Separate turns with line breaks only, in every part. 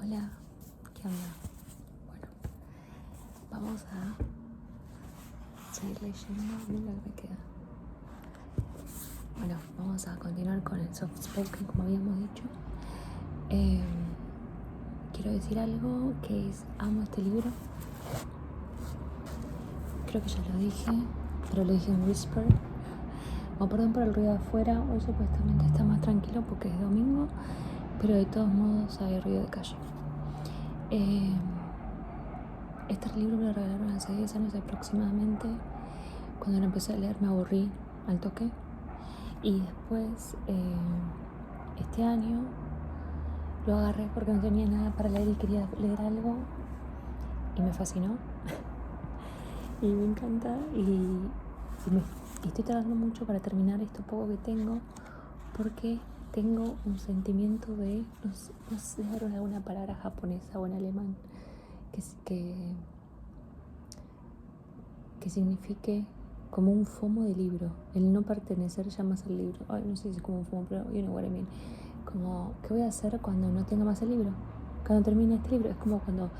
Hola, ¿qué onda? Bueno, vamos a seguir leyendo. Mira lo que me queda. Bueno, vamos a continuar con el soft spoken como habíamos dicho. Quiero decir algo que es, amo este libro. Creo que ya lo dije, pero lo dije en whisper. Oh, perdón por el ruido de afuera. Hoy supuestamente está más tranquilo porque es domingo, pero de todos modos hay ruido de calle. Este libro me lo regalaron hace 10 años aproximadamente. Cuando lo empecé a leer me aburrí al toque. Y después, este año, lo agarré porque no tenía nada para leer y quería leer algo. Y me fascinó. Y me encanta. Y estoy tardando mucho para terminar esto poco que tengo. Porque tengo un sentimiento de, no sé si dar alguna palabra japonesa o en alemán que signifique como un FOMO de libro, el no pertenecer ya más al libro. Ay, no sé si es como un FOMO, pero you know what I mean. Como, ¿qué voy a hacer cuando no tenga más el libro? Cuando termine este libro. Es como cuando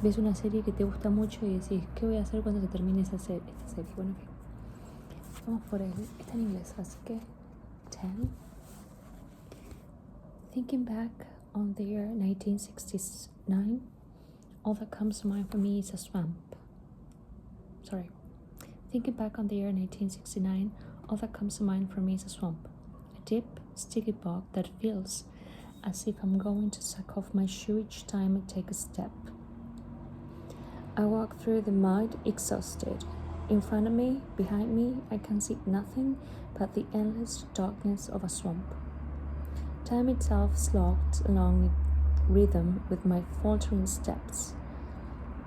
ves una serie que te gusta mucho y decís, ¿qué voy a hacer cuando se termine esta serie? Bueno, en fin. Vamos por él. Está en inglés, así que 10. Thinking back on the year 1969, all that comes to mind for me is a swamp. Thinking back on the year 1969, all that comes to mind for me is a swamp. A deep, sticky bog that feels as if I'm going to suck off my shoe each time I take a step. I walk through the mud, exhausted. In front of me, behind me, I can see nothing but the endless darkness of a swamp. Time itself slogged along in rhythm with my faltering steps.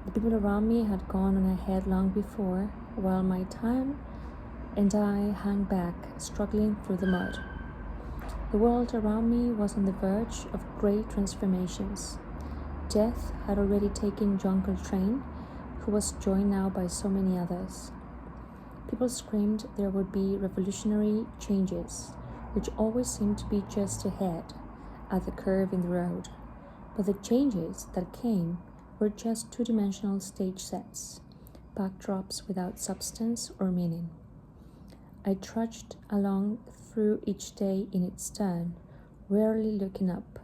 The people around me had gone on ahead long before, while my time and I hung back, struggling through the mud. The world around me was on the verge of great transformations. Death had already taken Jungle Train, who was joined now by so many others. People screamed there would be revolutionary changes, which always seemed to be just ahead, at the curve in the road. But the changes that came were just two-dimensional stage sets, backdrops without substance or meaning. I trudged along through each day in its turn, rarely looking up,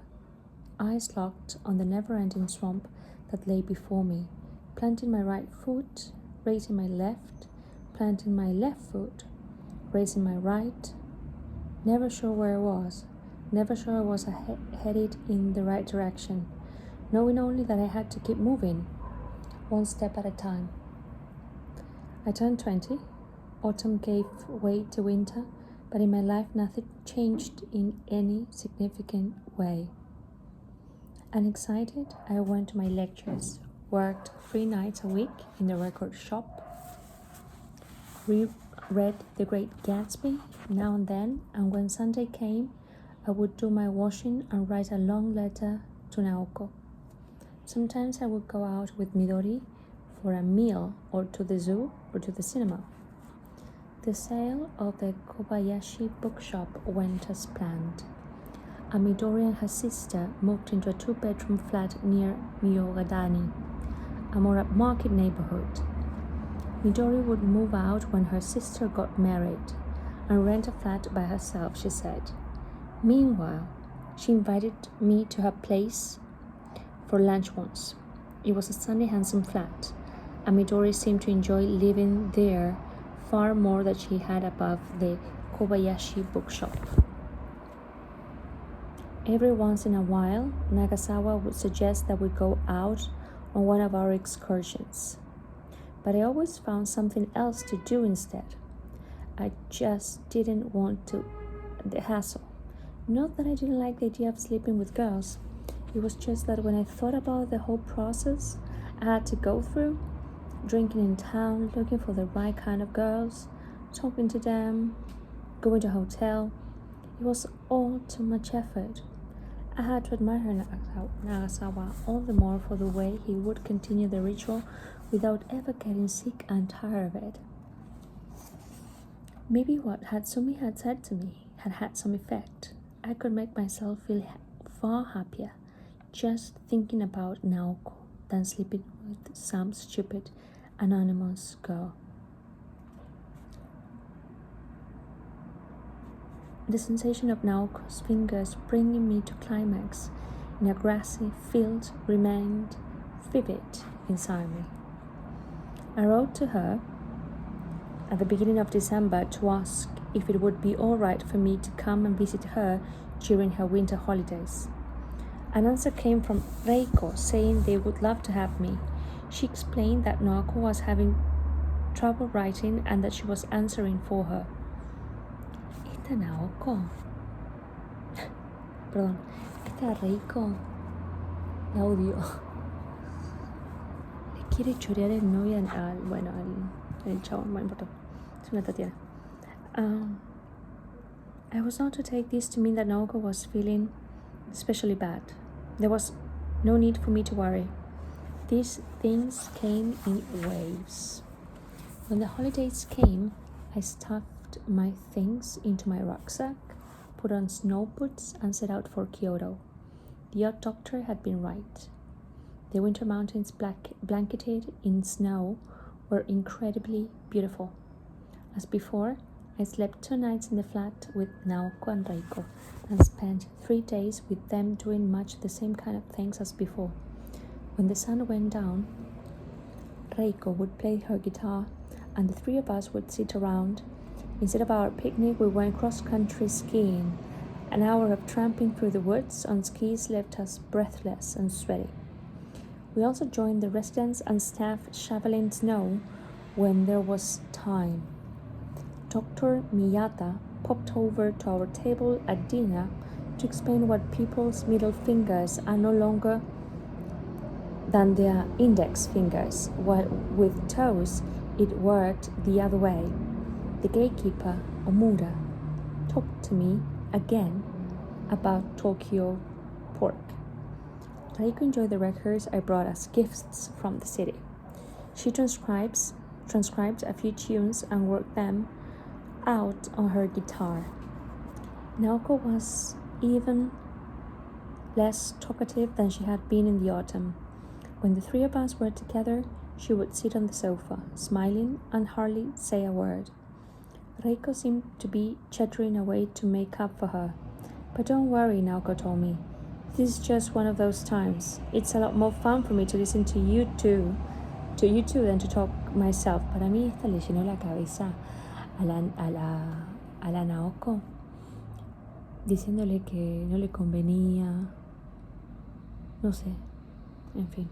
eyes locked on the never-ending swamp that lay before me, planting my right foot, raising my left, planting my left foot, raising my right, never sure where I was, never sure I was headed in the right direction, knowing only that I had to keep moving, one step at a time. I turned 20. Autumn gave way to winter, but in my life nothing changed in any significant way. Unexcited, I went to my lectures, worked 3 nights a week in the record shop, reread The Great Gatsby now and then, and when Sunday came, I would do my washing and write a long letter to Naoko. Sometimes I would go out with Midori for a meal, or to the zoo, or to the cinema. The sale of the Kobayashi bookshop went as planned. And Midori and her sister moved into a 2-bedroom flat near Miyogadani, a more upmarket neighborhood. Midori would move out when her sister got married and rent a flat by herself, she said. Meanwhile, she invited me to her place for lunch once. It was a sunny, handsome flat, and Midori seemed to enjoy living there far more than she had above the Kobayashi bookshop. Every once in a while, Nagasawa would suggest that we go out on one of our excursions. But I always found something else to do instead. I just didn't want the hassle. Not that I didn't like the idea of sleeping with girls. It was just that when I thought about the whole process I had to go through, drinking in town, looking for the right kind of girls, talking to them, going to a hotel, it was all too much effort. I had to admire Nagasawa all the more for the way he would continue the ritual without ever getting sick and tired of it. Maybe what Hatsumi had said to me had some effect. I could make myself feel far happier, just thinking about Naoko than sleeping with some stupid, anonymous girl. The sensation of Naoko's fingers bringing me to climax in a grassy field remained vivid inside me. I wrote to her at the beginning of December to ask if it would be all right for me to come and visit her during her winter holidays. An answer came from Reiko saying they would love to have me. She explained that Naoko was having trouble writing and that she was answering for her. Esta Naoko. Perdón. Esta Reiko. La odio. Le quiere chorear el novio el chabón, no importa. Es una Tatiana. I was not to take this to mean that Naoko was feeling especially bad. There was no need for me to worry. These things came in waves. When the holidays came, I stuffed my things into my rucksack, put on snow boots, and set out for Kyoto. The odd doctor had been right. The winter mountains blanketed in snow were incredibly beautiful. As before, I slept 2 nights in the flat with Naoko and Reiko and spent 3 days with them doing much the same kind of things as before. When the sun went down, Reiko would play her guitar and the 3 of us would sit around. Instead of our picnic, we went cross-country skiing. An hour of tramping through the woods on skis left us breathless and sweaty. We also joined the residents and staff shoveling snow when there was time. Dr. Miyata popped over to our table at dinner to explain what people's middle fingers are no longer than their index fingers, while with toes it worked the other way. The gatekeeper, Omura, talked to me again about Tokyo pork. Reiko enjoyed the records I brought as gifts from the city. She transcribed a few tunes and worked them out on her guitar. Naoko was even less talkative than she had been in the autumn. When the 3 of us were together, she would sit on the sofa, smiling and hardly say a word. Reiko seemed to be chattering away to make up for her. But don't worry, Naoko told me. This is just one of those times. It's a lot more fun for me to listen to you two than to talk myself. Para mí esta le llenó la cabeza a la Naoko, diciéndole que no le convenía, no sé, en fin,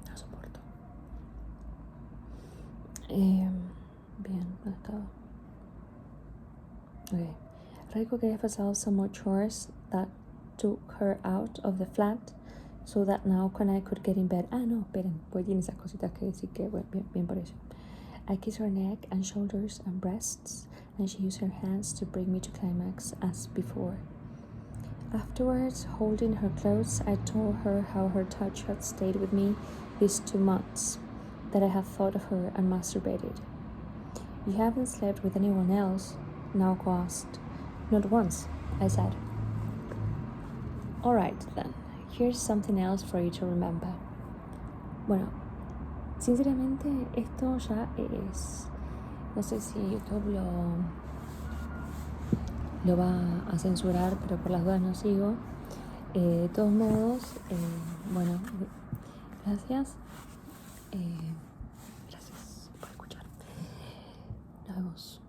no soporto. Bien, ¿dónde estaba? Okay. Reiko gave us all some more chores that took her out of the flat so that Naoko and I could get in bed. No, esperen, pues tiene esas cositas que decir que, bueno, bien por eso. I kissed her neck and shoulders and breasts, and she used her hands to bring me to climax as before. Afterwards, holding her close, I told her how her touch had stayed with me these 2 months, that I had thought of her and masturbated. You haven't slept with anyone else? Naoko asked. Not once, I said. All right, then. Here's something else for you to remember. Bueno, sinceramente esto ya es... No sé si YouTube lo va a censurar, pero por las dudas no sigo. De todos modos, bueno, gracias. Gracias por escuchar. Nos vemos.